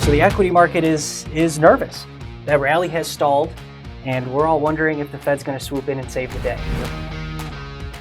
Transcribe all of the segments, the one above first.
So the equity market is nervous. That rally has stalled, and we're all wondering if the Fed's going to swoop in and save the day.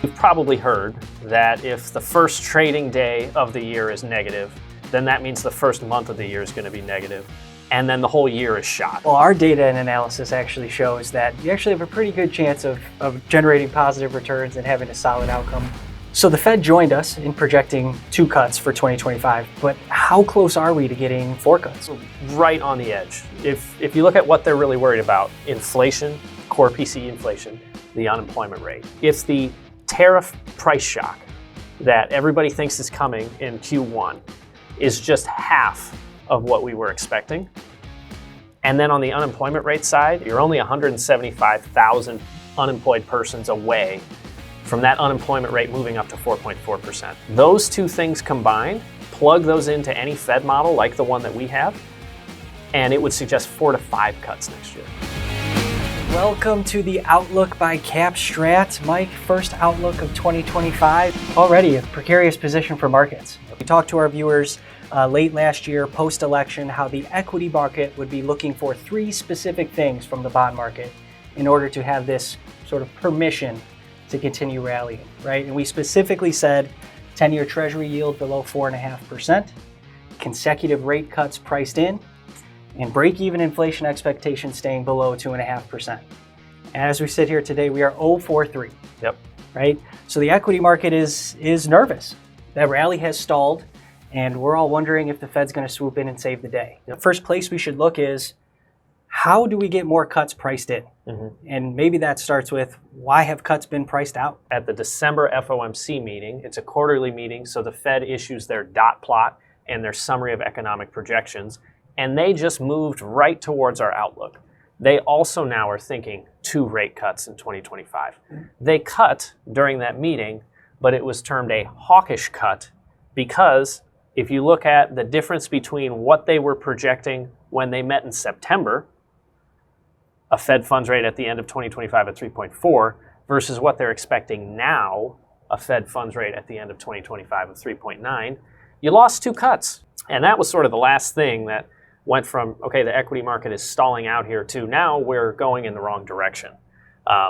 You've probably heard that if the first trading day of the year is negative, then that means the first month of the year is going to be negative, and then the whole year is shot. Well, our data and analysis actually shows that you actually have a pretty good chance of generating positive returns and having a solid outcome. So the Fed joined us in projecting 2 cuts for 2025, but how close are we to getting 4 cuts? Right on the edge. If you look at what they're really worried about, inflation, core PCE inflation, the unemployment rate. If the tariff price shock that everybody thinks is coming in Q1 is just half of what we were expecting, and then on the unemployment rate side, you're only 175,000 unemployed persons away from that unemployment rate moving up to 4.4%. Those two things combined, plug those into any Fed model like the one that we have, and it would suggest 4 to 5 cuts next year. Welcome to the Outlook by CAP STRAT. Mike, first outlook of 2025. Already a precarious position for markets. We talked to our viewers late last year, post-election, how the equity market would be looking for 3 specific things from the bond market in order to have this sort of permission to continue rallying, right? And we specifically said 10-year Treasury yield below 4.5%, consecutive rate cuts priced in, and break-even inflation expectations staying below 2.5%. And as we sit here today, we are 043. Yep. Right? So the equity market is nervous. That rally has stalled, and we're all wondering if the Fed's going to swoop in and save the day. The first place we should look is, how do we get more cuts priced in? And maybe that starts with, why have cuts been priced out? At the December FOMC meeting, it's a quarterly meeting, so the Fed issues their dot plot and their summary of economic projections, and they just moved right towards our outlook. They also now are thinking 2 rate cuts in 2025. They cut during that meeting, but it was termed a hawkish cut because if you look at the difference between what they were projecting when they met in September, a Fed funds rate at the end of 2025 at 3.4 versus what they're expecting now, a Fed funds rate at the end of 2025 of 3.9, you lost 2 cuts. And that was sort of the last thing that went from, okay, the equity market is stalling out here to now we're going in the wrong direction.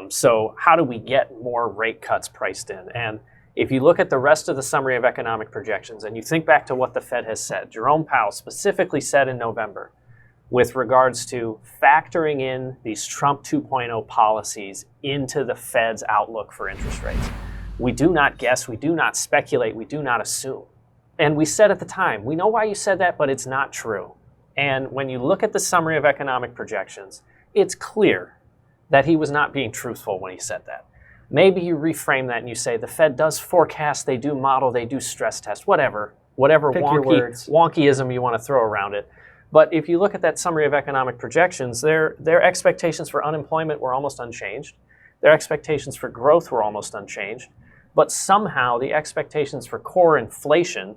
So how do we get more rate cuts priced in? And if you look at the rest of the summary of economic projections and you think back to what the Fed has said, Jerome Powell specifically said in November, with regards to factoring in these Trump 2.0 policies into the Fed's outlook for interest rates. We do not guess, we do not speculate, we do not assume. And we said at the time, we know why you said that, but it's not true. And when you look at the summary of economic projections, it's clear that he was not being truthful when he said that. Maybe you reframe that and you say the Fed does forecast, they do model, they do stress test, whatever wonkyism you want to throw around it. But if you look at that summary of economic projections, their expectations for unemployment were almost unchanged. Their expectations for growth were almost unchanged. But somehow the expectations for core inflation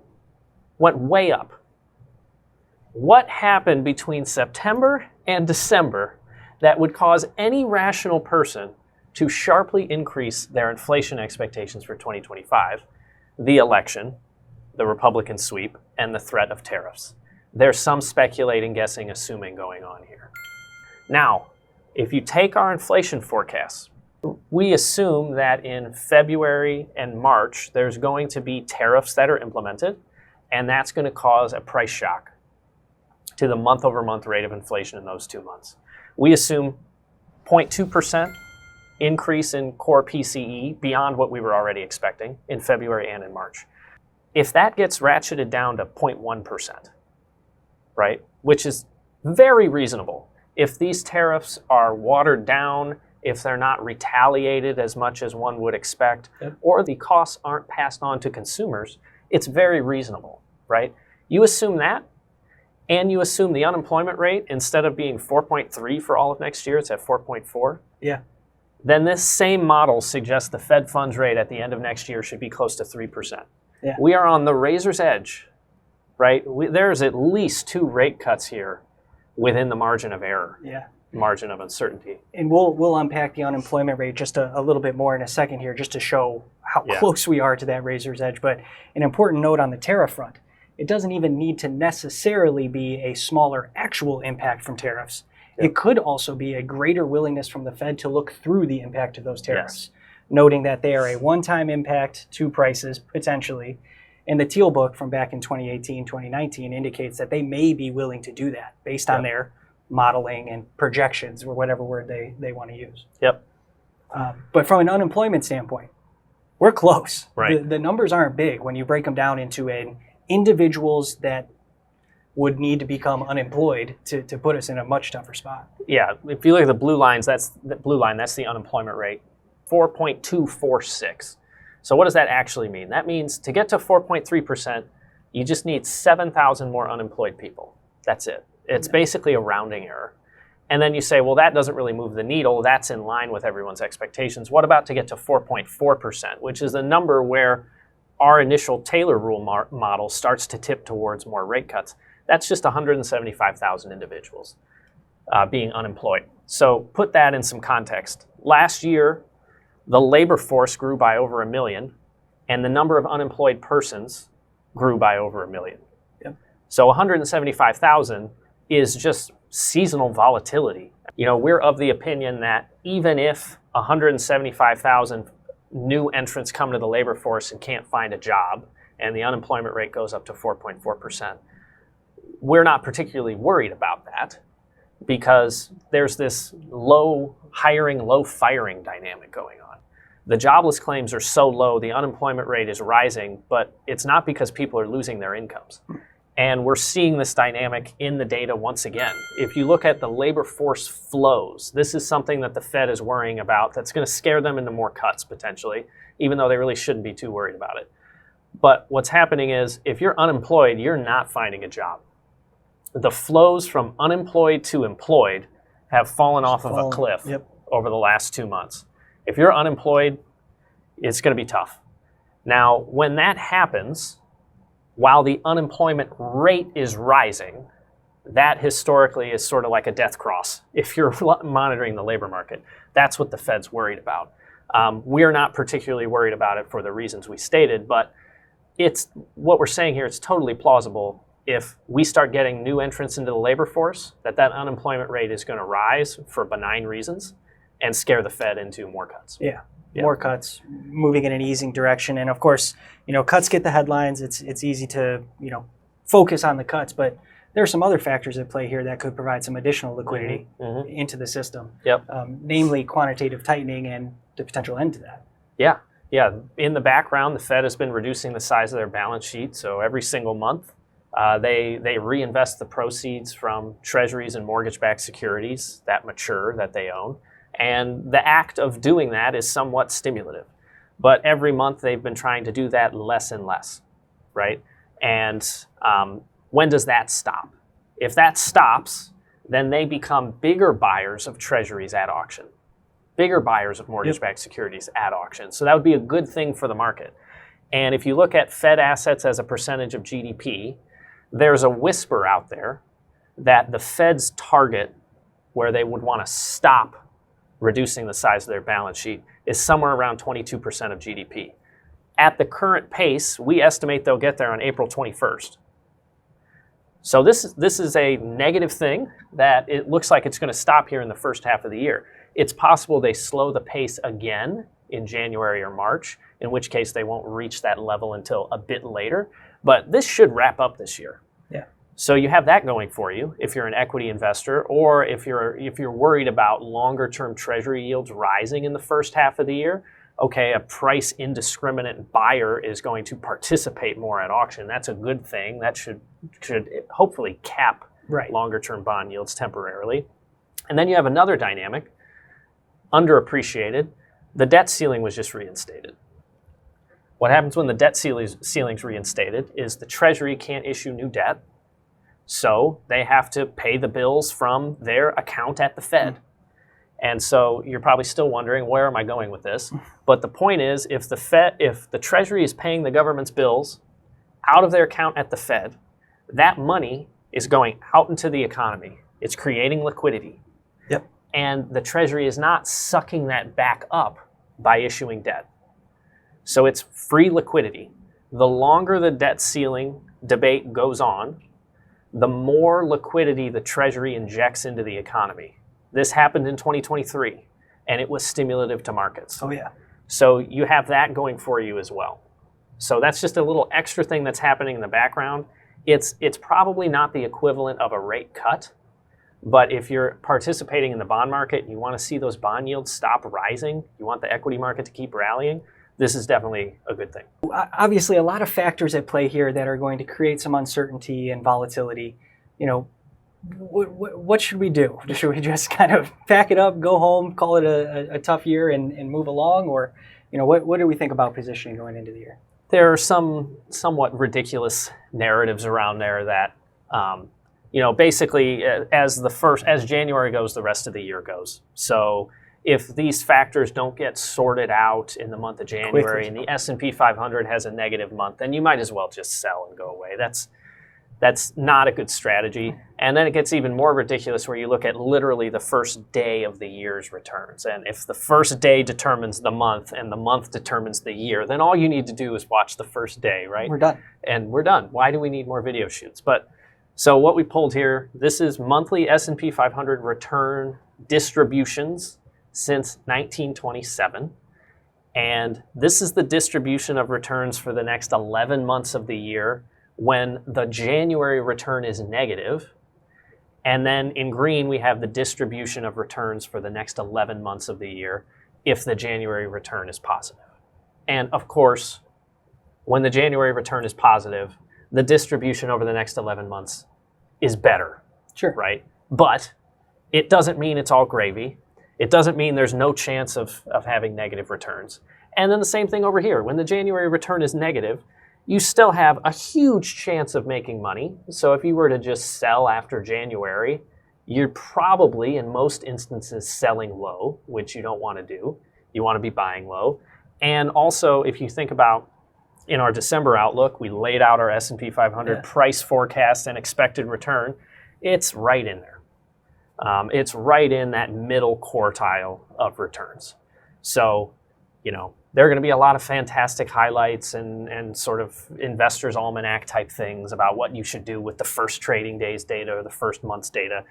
went way up. What happened between September and December that would cause any rational person to sharply increase their inflation expectations for 2025? The election, the Republican sweep, and the threat of tariffs. There's some speculating, guessing, assuming going on here. Now, if you take our inflation forecasts, we assume that in February and March, there's going to be tariffs that are implemented, and that's going to cause a price shock to the month-over-month rate of inflation in those 2 months. We assume 0.2% increase in core PCE beyond what we were already expecting in February and in March. If that gets ratcheted down to 0.1%, right, which is very reasonable. If these tariffs are watered down, if they're not retaliated as much as one would expect, or the costs aren't passed on to consumers, it's very reasonable, right? You assume that, and you assume the unemployment rate, instead of being 4.3 for all of next year, it's at 4.4. Yeah. Then this same model suggests the Fed funds rate at the end of next year should be close to 3%. Yeah. We are on the razor's edge, right? There's at least 2 rate cuts here within the margin of error, margin of uncertainty. And we'll unpack the unemployment rate just a little bit more in a second here, just to show how close we are to that razor's edge. But an important note on the tariff front it doesn't even need to necessarily be a smaller actual impact from tariffs. It could also be a greater willingness from the Fed to look through the impact of those tariffs, noting that they are a one-time impact to prices, potentially. And the Teal book from back in 2018, 2019 indicates that they may be willing to do that based on their modeling and projections, or whatever word they want to use. But from an unemployment standpoint, we're close. Right. The numbers aren't big when you break them down into individuals that would need to become unemployed to put us in a much tougher spot. Yeah, if you look at the blue lines, that's the unemployment rate, 4.246. So what does that actually mean? That means to get to 4.3%, you just need 7,000 more unemployed people. That's it. It's basically a rounding error. And then you say, well, that doesn't really move the needle. That's in line with everyone's expectations. What about to get to 4.4%, which is a number where our initial Taylor rule model starts to tip towards more rate cuts? That's just 175,000 individuals being unemployed. So put that in some context. Last year, the labor force grew by over 1 million, and the number of unemployed persons grew by over 1 million. So 175,000 is just seasonal volatility. You know, we're of the opinion that even if 175,000 new entrants come to the labor force and can't find a job, and the unemployment rate goes up to 4.4%, we're not particularly worried about that, because there's this low hiring, low firing dynamic going on. The jobless claims are so low, the unemployment rate is rising, but it's not because people are losing their incomes. And we're seeing this dynamic in the data once again. If you look at the labor force flows, this is something that the Fed is worrying about that's going to scare them into more cuts potentially, even though they really shouldn't be too worried about it. But what's happening is if you're unemployed, you're not finding a job. The flows from unemployed to employed have fallen off of a cliff over the last 2 months. If you're unemployed, it's going to be tough. Now, when that happens, while the unemployment rate is rising, that historically is sort of like a death cross if you're monitoring the labor market. That's what the Fed's worried about. We're not particularly worried about it for the reasons we stated, but it's what we're saying here, it's totally plausible if we start getting new entrants into the labor force, that unemployment rate is going to rise for benign reasons and scare the Fed into more cuts. More cuts, moving in an easing direction. And of course, cuts get the headlines. It's easy to, focus on the cuts, but there are some other factors at play here that could provide some additional liquidity into the system. Namely quantitative tightening and the potential end to that. Yeah. In the background, the Fed has been reducing the size of their balance sheet. So every single month, they reinvest the proceeds from treasuries and mortgage-backed securities that mature, that they own. And the act of doing that is somewhat stimulative. But every month they've been trying to do that less and less, right? And when does that stop? If that stops, then they become bigger buyers of treasuries at auction, bigger buyers of mortgage-backed securities at auction. So that would be a good thing for the market. And if you look at Fed assets as a percentage of GDP, there's a whisper out there that the Fed's target, where they would want to stop reducing the size of their balance sheet, is somewhere around 22% of GDP. At the current pace, we estimate they'll get there on April 21st. So this is a negative thing that it looks like it's going to stop here in the first half of the year. It's possible they slow the pace again in January or March, in which case they won't reach that level until a bit later. But this should wrap up this year. So you have that going for you if you're an equity investor, or if you're worried about longer-term treasury yields rising in the first half of the year. Okay, a price indiscriminate buyer is going to participate more at auction. That's a good thing. That should hopefully cap longer-term bond yields temporarily. And then you have another dynamic, underappreciated. The debt ceiling was just reinstated. What happens when the debt ceiling's reinstated is the Treasury can't issue new debt. So they have to pay the bills from their account at the Fed. And so you're probably still wondering, where am I going with this? But the point is, if the Treasury is paying the government's bills out of their account at the Fed, that money is going out into the economy. It's creating liquidity. And the Treasury is not sucking that back up by issuing debt. So it's free liquidity. The longer the debt ceiling debate goes on, the more liquidity the Treasury injects into the economy. This happened in 2023, and it was stimulative to markets. Oh, yeah. So you have that going for you as well. So that's just a little extra thing that's happening in the background. It's probably not the equivalent of a rate cut, but if you're participating in the bond market and you want to see those bond yields stop rising, you want the equity market to keep rallying, this is definitely a good thing. Obviously, a lot of factors at play here that are going to create some uncertainty and volatility. You know, what should we do? Should we just kind of pack it up, go home, call it a tough year and move along? Or, you know, what do we think about positioning going into the year? There are some somewhat ridiculous narratives around there that, you know, basically as January goes, the rest of the year goes. So if these factors don't get sorted out in the month of January and the S&P 500 has a negative month, then you might as well just sell and go away. That's not a good strategy. And then it gets even more ridiculous where you look at literally the first day of the year's returns. And if the first day determines the month and the month determines the year, then all you need to do is watch the first day, right? We're done. And we're done. Why do we need more video shoots? But so what we pulled here, this is monthly S&P 500 return distributions since 1927. And this is the distribution of returns for the next 11 months of the year when the January return is negative. And then in green, we have the distribution of returns for the next 11 months of the year if the January return is positive. And of course, when the January return is positive, the distribution over the next 11 months is better, Sure. right? But it doesn't mean it's all gravy. It doesn't mean there's no chance of having negative returns. And then the same thing over here. When the January return is negative, you still have a huge chance of making money. So if you were to just sell after January, you're probably, in most instances, selling low, which you don't want to do. You want to be buying low. And also, if you think about in our December outlook, we laid out our S&P 500 price forecast and expected return. It's right in there. It's right in that middle quartile of returns. So, you know, there are going to be a lot of fantastic highlights and sort of investors' almanac type things about what you should do with the first trading day's data or the first month's data.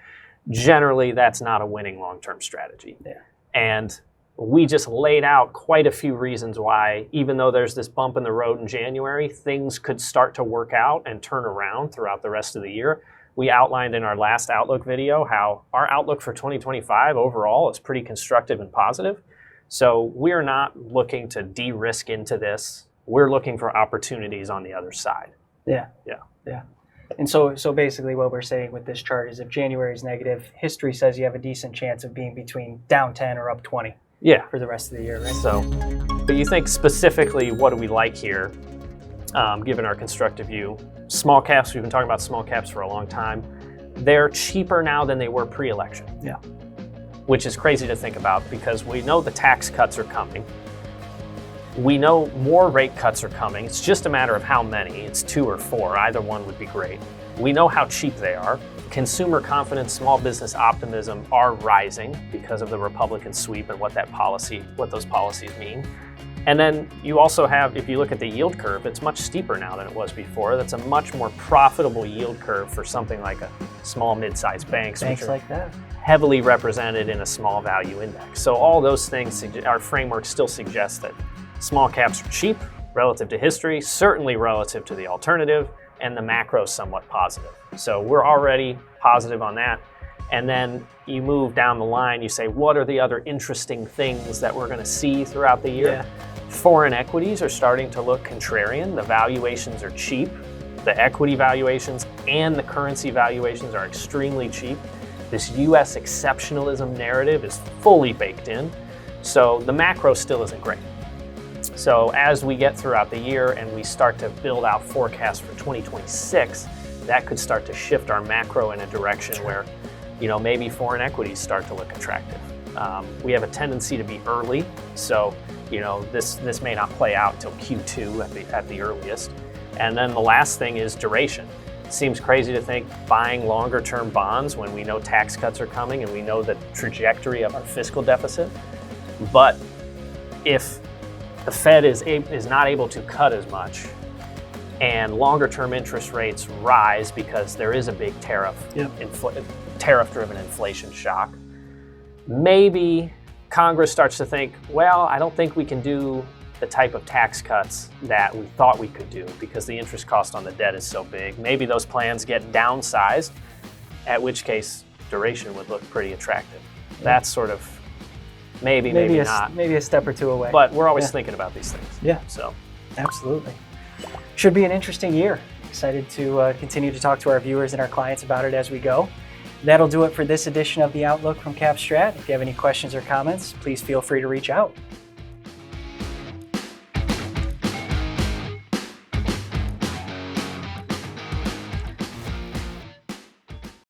Generally, that's not a winning long-term strategy. Yeah. And we just laid out quite a few reasons why, even though there's this bump in the road in January, things could start to work out and turn around throughout the rest of the year. We outlined in our last Outlook video how our outlook for 2025 overall is pretty constructive and positive. So we're not looking to de-risk into this. We're looking for opportunities on the other side. Yeah. And so basically what we're saying with this chart is if January is negative, history says you have a decent chance of being between down 10 or up 20 for the rest of the year, right? So, but you think specifically, what do we like here, given our constructive view? Small caps, we've been talking about small caps for a long time. They're cheaper now than they were pre-election. Yeah. Which is crazy to think about because we know the tax cuts are coming. We know more rate cuts are coming. It's just a matter of how many. It's 2 or 4. Either one would be great. We know how cheap they are. Consumer confidence, small business optimism are rising because of the Republican sweep and what those policies mean. And then you also have, if you look at the yield curve, it's much steeper now than it was before. That's a much more profitable yield curve for something like a small, mid-sized banks, which are like that. heavily represented in a small value index. So all those things, our framework still suggests that small caps are cheap relative to history, certainly relative to the alternative, and the macro is somewhat positive. So we're already positive on that. And then you move down the line, you say, what are the other interesting things that we're going to see throughout the year? Yeah. Foreign equities are starting to look contrarian. The valuations are cheap. The equity valuations and the currency valuations are extremely cheap. This US exceptionalism narrative is fully baked in. So the macro still isn't great. So as we get throughout the year and we start to build out forecasts for 2026, that could start to shift our macro in a direction where, you know, maybe foreign equities start to look attractive. We have a tendency to be early, so you know this may not play out till Q2 at the earliest. And then the last thing is duration. It seems crazy to think buying longer term bonds when we know tax cuts are coming and we know the trajectory of our fiscal deficit. But if the Fed is not able to cut as much, and longer term interest rates rise because there is a big tariff-driven inflation shock, maybe Congress starts to think, well, I don't think we can do the type of tax cuts that we thought we could do because the interest cost on the debt is so big. Maybe those plans get downsized, at which case duration would look pretty attractive. That's sort of maybe not. Maybe a step or two away. But we're always thinking about these things. Yeah. So absolutely. Should be an interesting year. Excited to continue to talk to our viewers and our clients about it as we go. That'll do it for this edition of The Outlook from CAP STRAT. If you have any questions or comments, please feel free to reach out.